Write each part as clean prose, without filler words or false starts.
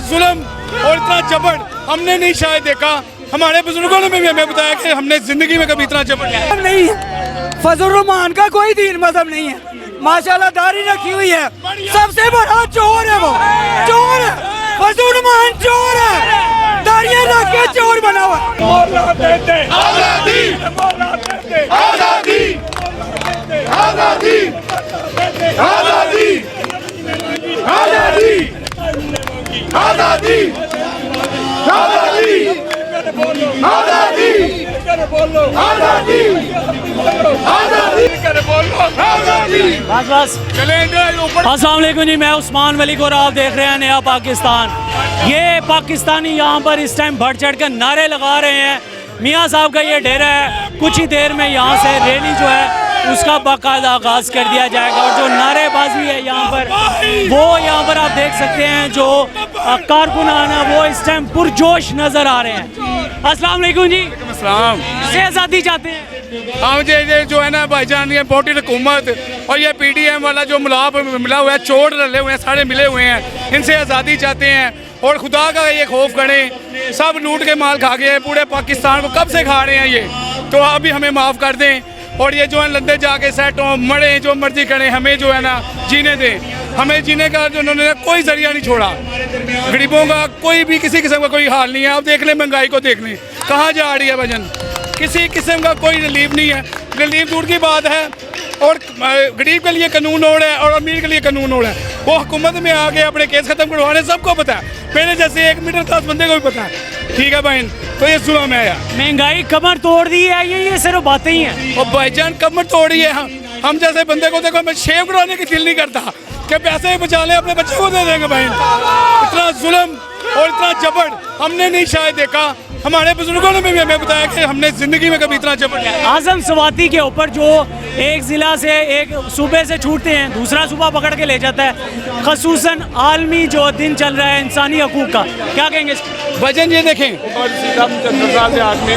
जुल्म और इतना जबर हमने नहीं शायद देखा। हमारे बुजुर्गों ने भी हमें बताया कि हमने जिंदगी में कभी इतना जबर नहीं है। फजल रहमान का कोई दीन मजहब नहीं है। माशाल्लाह दाढ़ी रखी हुई है। सबसे बड़ा चोर है वो, चोर है फजल रहमान, चोर है। दाढ़ियां रख के चोर बना हुआ। आजादी आजादी आजादी आजादी आजादी आजादी आजादी आजादी अस्सलाम वालेकुम जी, मैं उस्मान मलिक और आप देख रहे हैं नया पाकिस्तान। ये पाकिस्तानी यहाँ पर इस टाइम बढ़ चढ़ कर नारे लगा रहे हैं। मियाँ साहब का ये डेरा है, कुछ ही देर में यहाँ से रैली जो है उसका बाकायदा आगाज़ कर दिया जाएगा। और जो नारेबाजी है यहाँ पर, वो यहाँ पर आप देख सकते हैं जो कारकुनान है वो इस टाइम पुरजोश नज़र आ रहे हैं। अस्सलाम वालेकुम जी। से आज़ादी चाहते हैं हम ये जो है ना भाईजान, ये इम्पोर्टेड हुकूमत और ये PDM वाला जो मिलाप मिला हुआ है, चोर रले हुए हैं, सारे मिले हुए हैं, इनसे आज़ादी चाहते हैं। और खुदा का ये खौफ करें, सब लूट के माल खा गए हैं, पूरे पाकिस्तान को कब से खा रहे हैं ये, तो अभी हमें माफ़ कर दें। और ये जो है लंदे जाके सेट हों, मरे, जो मर्जी करें, हमें जो है ना जीने दें। हमें जीने का जो उन्होंने कोई जरिया नहीं छोड़ा। गरीबों का कोई भी किसी किस्म का कोई हाल नहीं है। आप देख लें, महंगाई को देख लें कहाँ जा रही है वजन, किसी किस्म का कोई रिलीफ नहीं है। रिलीफ दूर की बात है। और गरीब के लिए कानून ओढ़ है और अमीर के लिए कानून ओढ़ है। वो हुकूमत में आके अपने केस खत्म करवाने सबको पता है, मेरे जैसे एक मिडिल क्लास बंदे को भी पता है। ठीक है बहन, तो ये जुल्म है यार। महंगाई कमर तोड़ दी है, ये सिर्फ बातें ही हैं। और भाईजान कमर तोड़ी है। हम जैसे बंदे को देखो, मैं शेव करवाने की दिल नहीं करता कि पैसे बचा लें, अपने बच्चों को दे देंगे बहन। इतना जुल्म और इतना जबर हमने नहीं शायद देखा। हमारे बुजुर्गों ने भी हमें बताया कि हमने जिंदगी में कभी इतना जबर नहीं। आजम स्वाति के ऊपर जो एक ज़िला से एक सूबे से छूटते हैं, दूसरा सूबा पकड़ के ले जाता है, खसूसन आलमी जो दिन चल रहा है इंसानी हकूक़ का, क्या कहेंगे? वजन ये देखें,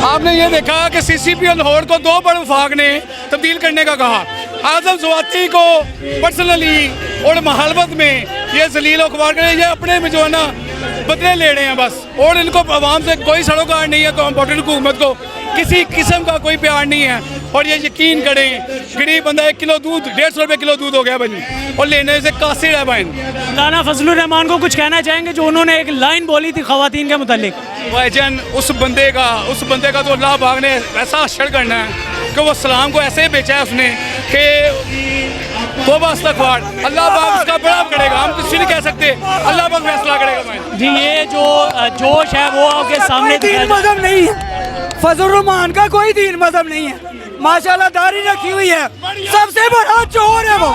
आपने ये देखा कि CCP और लाहौर को दो बड़े वफाक ने तब्दील करने का कहा। आजम स्वाति को पर्सनली और महलबत में ये जलील अखबार करें, ये अपने में जो है ना बदले ले रहे हैं बस। और इनको आवाम से कोई सरोकार नहीं है, इम्पोर्टेंट हुकूमत को किसी किस्म का कोई प्यार नहीं है। और ये यकीन करें, गरीब बंदा 1 किलो दूध 150 रुपये किलो दूध हो गया बनी, और लेने से कासिर है बहन। मौलाना फजलुर रहमान को कुछ कहना चाहेंगे जो उन्होंने एक लाइन बोली थी ख़वातीन के मुतालिक? भाईजान उस बंदे का तो अल्लाह पाक ने ऐसा अशर करना है कि वो सलाम को ऐसे बेचा है उसने कि तौबा इस्तग़फ़ार, अल्लाह पाक उसका बड़ा करेगा। हम कुछ नहीं कह सकते, अल्लाह पाक फैसला करेगा भाई जी। ये जो जोश है वो आपके सामने दीन मजहब नहीं है। फजल रहमान का कोई दीन मजहब नहीं है। माशाल्लाह दाढ़ी रखी हुई है। सबसे बड़ा चोर है वो,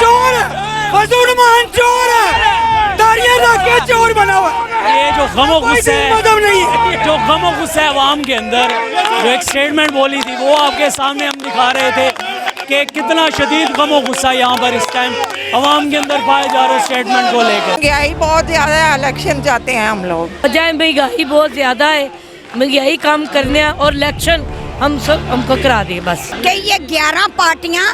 चोर है फजल रहमान, चोर है। दाढ़ियां रख के चोर बना हुआ। ये जो गमो गुस्सा है, मजहब नहीं है, जो गमो गुस्सा है अवाम के अंदर, जो एक स्टेटमेंट बोली थी वो आपके सामने हम दिखा रहे थे कि कितना शदीद गमो गुस्सा यहाँ पर इस टाइम अवाम के अंदर पाए जा रहे स्टेटमेंट को लेकर। महंगाई बहुत ज़्यादा है, इलेक्शन चाहते हैं हम लोग। महंगाई बहुत ज़्यादा है, महंगाई कम करने और इलेक्शन हमको करा दिए बस। कि ये 11 पार्टियां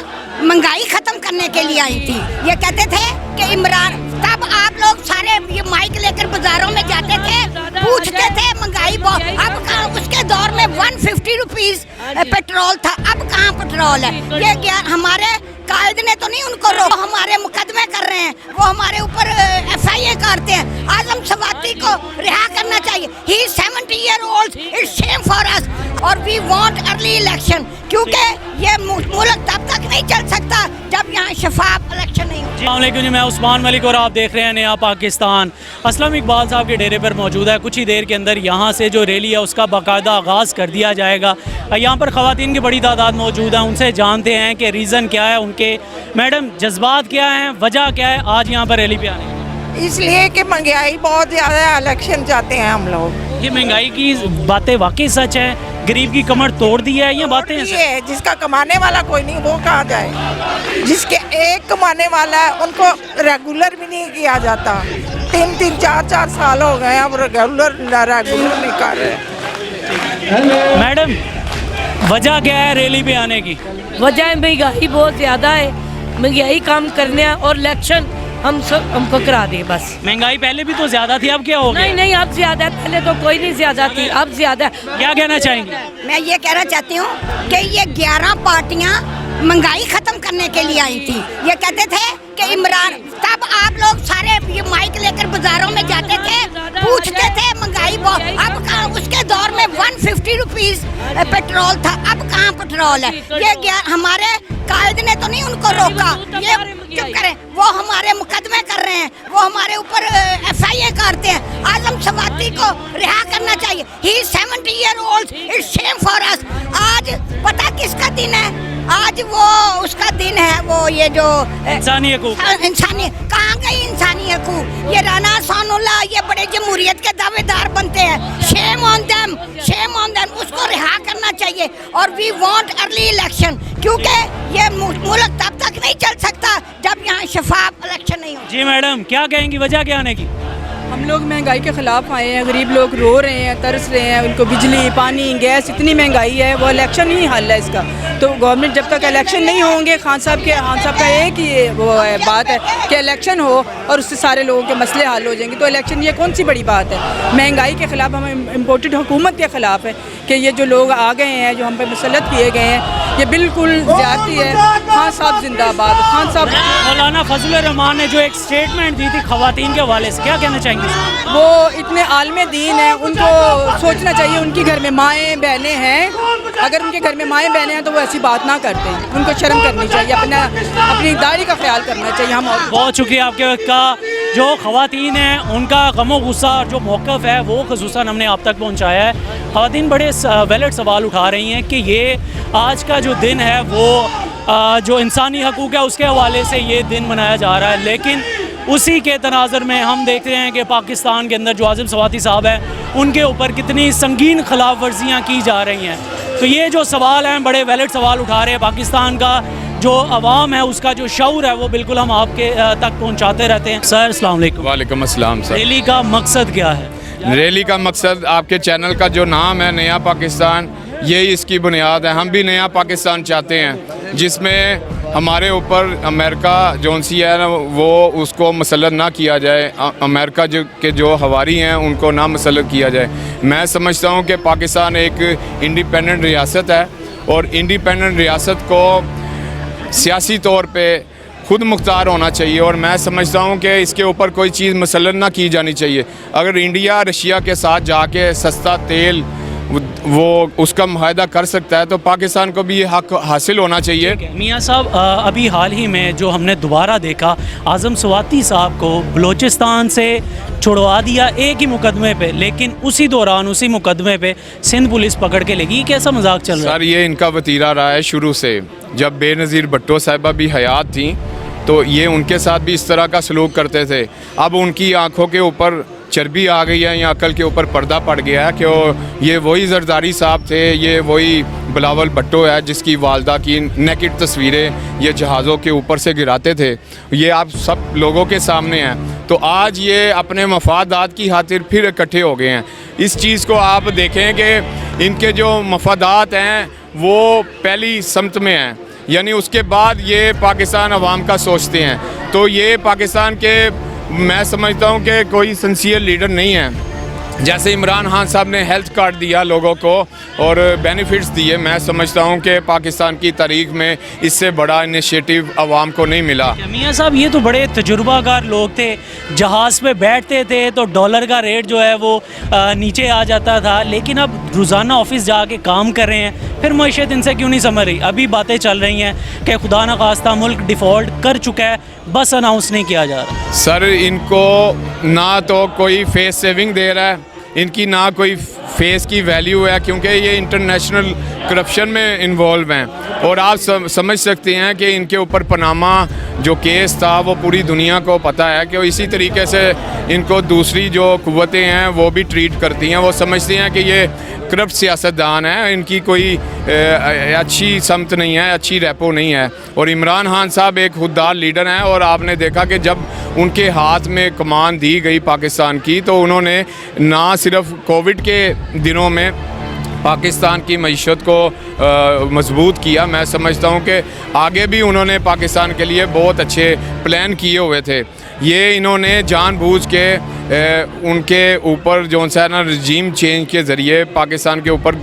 महंगाई खत्म करने के लिए आई थी। ये कहते थे कि इमरान, तब आप लोग सारे ये माइक लेकर बाजारों में जाते थे, पूछते थे महंगाई बहुत। अब कहाँ, उसके दौर में 150 रुपीज पेट्रोल था, अब कहाँ पेट्रोल है? ये हमारे कायद ने तो नहीं उनको रोक, हमारे मुकदमे कर रहे हैं, वो हमारे ऊपर FIA करते हैं। आजम स्वाति को रिहा करना चाहिए। He is 70 years old, it's Shem for us. और वी वांट अर्ली इलेक्शन, क्योंकि ये मुल्क तब तक नहीं चल सकता जब यहाँ शफाफ इलेक्शन नहीं होगा। अस्सलाम वालेकुम जी, मैं उस्मान मलिक और आप देख रहे हैं नया पाकिस्तान। असलम इकबाल साहब के डेरे पर मौजूद है। कुछ ही देर के अंदर यहाँ से जो रैली है उसका बाकायदा आगाज़ कर दिया जाएगा। यहाँ पर ख़वातीन की बड़ी तादाद मौजूद है, उनसे जानते हैं कि रीज़न क्या है उनके। मैडम, जज्बात क्या हैं, वजह क्या है आज यहाँ पर रैली पे आने? इसलिए कि महंगाई बहुत ज़्यादा है, इलेक्शन चाहते हैं हम लोग। ये महंगाई की बातें वाकई सच है? गरीब की कमर तोड़ दी है, ये बातें हैं? ये जिसका कमाने वाला कोई नहीं वो कहाँ जाए? जिसके एक कमाने वाला है उनको रेगुलर भी नहीं किया जाता। 3-3, 4-4 साल हो गए, अब रेगुलर नहीं कर रहे। मैडम, वजह क्या है रैली पे आने की? वजह महंगाई बहुत ज़्यादा है, महंगाई कम करने और इलेक्शन हम सब हमको करा दे बस। महंगाई पहले भी तो ज्यादा थी, अब क्या हो गया? नहीं नहीं, अब ज्यादा है, पहले तो कोई नहीं ज्यादा थी, अब ज्यादा है। क्या कहना चाहेंगे? मैं ये कहना चाहती हूँ कि ये 11 पार्टियां महंगाई खत्म करने के लिए आई थी। ये कहते थे कि इमरान, तब आप लोग सारे ये माइक लेकर बाजारों में जाते थे, पूछते थे महंगाई बहुत, अब कहाँ, उसके दौर में 150 रुपीज पेट्रोल था, अब कहाँ पेट्रोल है? ये हमारे कायद ने तो नहीं उनको रोका, ये चुप करें, वो हमारे मुकदमे कर रहे हैं, वो हमारे ऊपर FIA करते हैं। आजम सवाती को रिहा करना चाहिए। ही 70 years old, it's Shem for us. आज पता किसका दिन है? आज वो उसका दिन है, वो ये जो इंसानी हकूक, इंसानी, कहाँ गई इंसानी हकूक? ये राना सानुल्लाह ये बड़े जमहूरियत के दावेदार बनते हैं। Shame on them, shame on them. उसको रिहा करना चाहिए। और वी वांट अर्ली इलेक्शन, क्योंकि ये मुल्क तब तक नहीं चल सकता जब यहाँ शफाफ इलेक्शन नहीं हो। जी मैडम, क्या कहेंगी वजह क्या आने की? हम लोग महंगाई के ख़िलाफ़ आए हैं। गरीब लोग रो रहे हैं, तरस रहे हैं, उनको बिजली, पानी, गैस, इतनी महंगाई है, वो इलेक्शन ही हल है इसका। तो गवर्नमेंट जब तक इलेक्शन नहीं होंगे, खान साहब का एक ही वो है, बात है कि इलेक्शन हो और उससे सारे लोगों के मसले हल हो जाएंगे। तो इलेक्शन ये कौन सी बड़ी बात है? महंगाई के ख़िलाफ़ हम इम्पोर्टेड हुकूमत के ख़िलाफ़ है कि ये जो लोग आ गए हैं, जो हम पे मुसल्लत किए गए हैं, ये बिल्कुल ज़्यादती है। खान साहब जिंदाबाद। खान साहब। मौलाना फजल रहमान ने जो एक स्टेटमेंट दी थी ख़वातीन के हवाले से, क्या कहना चाहेंगे? वो इतने आलमे दीन हैं, उनको सोचना चाहिए उनके घर में माएँ बहनें हैं। अगर उनके घर में माएँ बहनें हैं तो वो ऐसी बात ना करते हैं। उनको शर्म करनी चाहिए, अपनी दायरी का ख्याल करना चाहिए। हम बहुत शुक्रिया आपके वक्त का। जो ख़वातीन हैं उनका गम गुस्सा और जो मौक़िफ़ है वो ख़ुसूसन हमने आप तक पहुँचाया है। ख़वातीन बड़े वैलिड सवाल उठा रही हैं कि ये आज का जो दिन है वो जो इंसानी हकूक़ है उसके हवाले से ये दिन मनाया जा रहा है, लेकिन उसी के तनाज़र में हम देख रहे हैं कि पाकिस्तान के अंदर जो आज़म सवाती साहब हैं उनके ऊपर कितनी संगीन खिलाफ वर्जियाँ की जा रही हैं। तो ये जो सवाल हैं बड़े वैलिड सवाल उठा रहे हैं। पाकिस्तान का जो अवाम है उसका जो शऊर है वो बिल्कुल हम आपके तक पहुँचाते रहते हैं। सर अस्सलाम वालेकुम। वालेकुम अस्सलाम सर। रैली का मकसद क्या है? रैली का मकसद आपके चैनल का जो नाम है नया पाकिस्तान, यही इसकी बुनियाद है। हम भी नया पाकिस्तान चाहते हैं जिसमें हमारे ऊपर अमेरिका जौनसी है ना वो उसको मुसल्लत ना किया जाए, अमेरिका जो हवारी हैं उनको ना मुसल्लत किया जाए। मैं समझता हूँ कि पाकिस्तान एक इंडिपेंडेंट रियासत है और इंडिपेंडेंट रियासत को सियासी तौर पे खुद मुख्तार होना चाहिए और मैं समझता हूँ कि इसके ऊपर कोई चीज़ मुसल्लत ना की जानी चाहिए। अगर इंडिया रशिया के साथ जाके सस्ता तेल वो उसका मुआहदा कर सकता है तो पाकिस्तान को भी ये हक हासिल होना चाहिए। मियाँ साहब, अभी हाल ही में जो हमने दोबारा देखा आज़म सवाती साहब को बलूचिस्तान से छुड़वा दिया एक ही मुकदमे पे, लेकिन उसी दौरान उसी मुकदमे पे सिंध पुलिस पकड़ के लेगी। कैसा मजाक चल रहा है? सर ये इनका वतीरा रहा है शुरू से। जब बेनज़ीर भुट्टो साहिबा भी हयात थी तो ये उनके साथ भी इस तरह का सलूक करते थे। अब उनकी आँखों के ऊपर चर्बी आ गई है या अकल के ऊपर पर्दा पड़ गया है कि ये वही जरदारी साहब थे, ये वही बिलावल भुट्टो है जिसकी वालदा की नेकेड तस्वीरें ये जहाज़ों के ऊपर से गिराते थे। ये आप सब लोगों के सामने हैं। तो आज ये अपने मफादात की खातिर फिर इकट्ठे हो गए हैं। इस चीज़ को आप देखें कि इनके जो मफादात हैं वो पहली समत में हैं, यानी उसके बाद ये पाकिस्तान अवाम का सोचते हैं। तो ये पाकिस्तान के मैं समझता हूँ कि कोई सिंसियर लीडर नहीं है। जैसे इमरान खान साहब ने हेल्थ कार्ड दिया लोगों को और बेनिफिट्स दिए, मैं समझता हूँ कि पाकिस्तान की तारीख में इससे बड़ा इनिशिएटिव आवाम को नहीं मिला। मियाँ साहब ये तो बड़े तजुर्बाकार लोग थे, जहाज़ पे बैठते थे तो डॉलर का रेट जो है वो नीचे आ जाता था, लेकिन अब रोज़ाना ऑफिस जाके काम कर रहे हैं, फिर मईशत इनसे क्यों नहीं समझ रही? अभी बातें चल रही हैं कि खुदा न खास्ता मुल्क डिफ़ॉल्ट कर चुका है, बस अनाउंस नहीं किया जा रहा। सर इनको ना तो कोई फेस सेविंग दे रहा है, इनकी ना कोई फेस की वैल्यू है, क्योंकि ये इंटरनेशनल करप्शन में इन्वॉल्व हैं। और आप समझ सकते हैं कि इनके ऊपर पनामा जो केस था वो पूरी दुनिया को पता है कि इसी तरीके से इनको दूसरी जो कुव्वतें हैं वो भी ट्रीट करती हैं। वो समझती हैं कि ये करप्ट सियासतदान है, इनकी कोई अच्छी समत नहीं है, अच्छी रेपो नहीं है। और इमरान खान साहब एक खुददार लीडर हैं और आपने देखा कि जब उनके हाथ में कमान दी गई पाकिस्तान की तो उन्होंने ना सिर्फ कोविड के दिनों में पाकिस्तान की मईशत को मजबूत किया, मैं समझता हूँ कि आगे भी उन्होंने पाकिस्तान के लिए बहुत अच्छे प्लान किए हुए थे। ये इन्होंने जानबूझ के उनके ऊपर जो सा ना रजीम चेंज के ज़रिए पाकिस्तान के ऊपर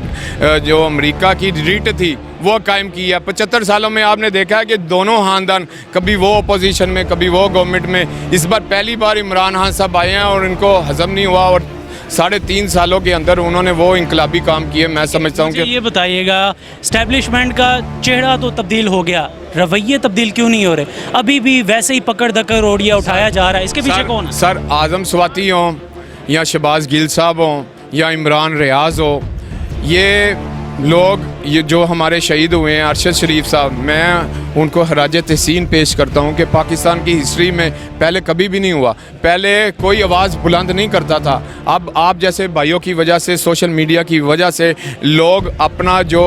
जो अमेरिका की रीट थी वो कायम की है। 75 सालों में आपने देखा है कि दोनों खानदान, कभी वो अपोजिशन में कभी वो गवर्नमेंट में, इस बार पहली बार इमरान खान साहब आए हैं और इनको हज़म नहीं हुआ और 3.5 सालों के अंदर उन्होंने वो इंकलाबी काम किए। मैं समझता हूँ कि ये बताइएगा, स्टैब्लिशमेंट का चेहरा तो तब्दील हो गया, रवैये तब्दील क्यों नहीं हो रहे? अभी भी वैसे ही पकड़ दकड़ ओढ़िया उठाया जा रहा है, इसके पीछे कौन है? सर आज़म स्वाति हों या शहबाज गिल साहब हों या इमरान रियाज हो, ये लोग ये जो हमारे शहीद हुए हैं, अरशद शरीफ साहब, मैं उनको खराज तहसीन पेश करता हूँ कि पाकिस्तान की हिस्ट्री में पहले कभी भी नहीं हुआ। पहले कोई आवाज़ बुलंद नहीं करता था, अब आप जैसे भाइयों की वजह से, सोशल मीडिया की वजह से लोग अपना जो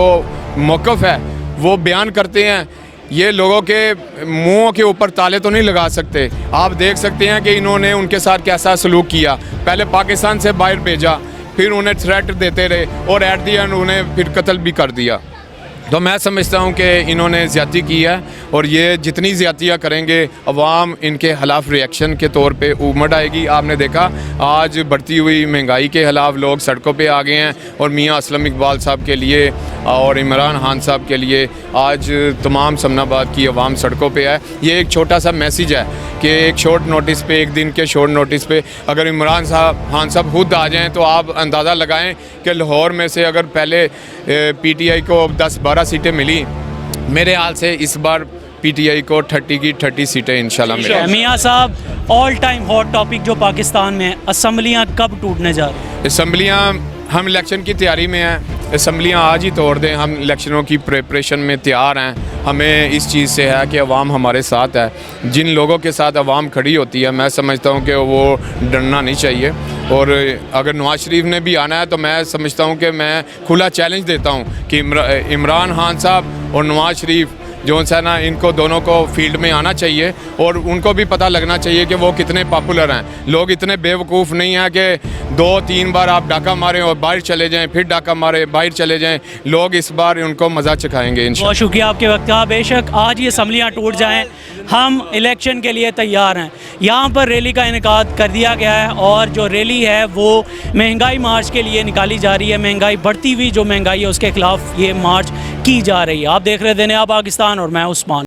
मौक़िफ़ है वो बयान करते हैं। ये लोगों के मुंहों के ऊपर ताले तो नहीं लगा सकते। आप देख सकते हैं कि इन्होंने उनके साथ कैसा सलूक किया। पहले पाकिस्तान से बाहर भेजा, फिर उन्हें थ्रेट देते रहे और एट दी एंड उन्हें फिर कत्ल भी कर दिया। तो मैं समझता हूँ कि इन्होंने ज़्यादती की है और ये जितनी ज़्यादतियाँ करेंगे अवाम इनके ख़िलाफ़ रिएक्शन के तौर पे उमड़ आएगी। आपने देखा आज बढ़ती हुई महंगाई के ख़िलाफ़ लोग सड़कों पे आ गए हैं और मियाँ असलम इकबाल साहब के लिए और इमरान खान साहब के लिए आज तमाम समनाबाद की अवाम सड़कों पे है। ये एक छोटा सा मैसेज है कि एक शॉर्ट नोटिस पे, एक दिन के शॉर्ट नोटिस पे अगर इमरान खान साहब खुद आ जाएँ तो आप अंदाज़ा लगाएँ कि लाहौर में से अगर पहले PTI को 10-12 सीटें मिली, मेरे हाल से इस बार PTI को 30 की 30 सीटें इंशाल्लाह मिलेंगी। मियाँ साहब, ऑल टाइम हॉट टॉपिक जो पाकिस्तान में है, असम्बलियाँ कब टूटने जा रही हैं? असम्बलियाँ, हम इलेक्शन की तैयारी में हैं, असम्बलियाँ आज ही तोड़ दें। हम इलेक्शनों की प्रिपरेशन में तैयार हैं। हमें इस चीज़ से है कि अवाम हमारे साथ है। जिन लोगों के साथ अवाम खड़ी होती है, मैं समझता हूँ कि वो डरना नहीं चाहिए। और अगर नवाज शरीफ ने भी आना है तो मैं समझता हूँ कि मैं खुला चैलेंज देता हूँ कि इमरान खान साहब और नवाज शरीफ जो है ना, इनको दोनों को फील्ड में आना चाहिए और उनको भी पता लगना चाहिए कि वो कितने पॉपुलर हैं। लोग इतने बेवकूफ़ नहीं हैं कि 2-3 बार आप डाका मारें और बाहर चले जाएं, फिर डाका मारें बाहर चले जाएं। लोग इस बार उनको मज़ा चखाएंगे इंशाल्लाह। बहुत शुक्रिया आपके वक्त का। बेशक आज ये असम्बलियाँ टूट जाएँ, हम इलेक्शन के लिए तैयार हैं। यहाँ पर रैली का इनेकाद कर दिया गया है और जो रैली है वो महंगाई मार्च के लिए निकाली जा रही है। महंगाई, बढ़ती हुई जो महंगाई है उसके खिलाफ ये मार्च की जा रही है। आप देख रहे हैं नया पाकिस्तान और मैं उस्मान।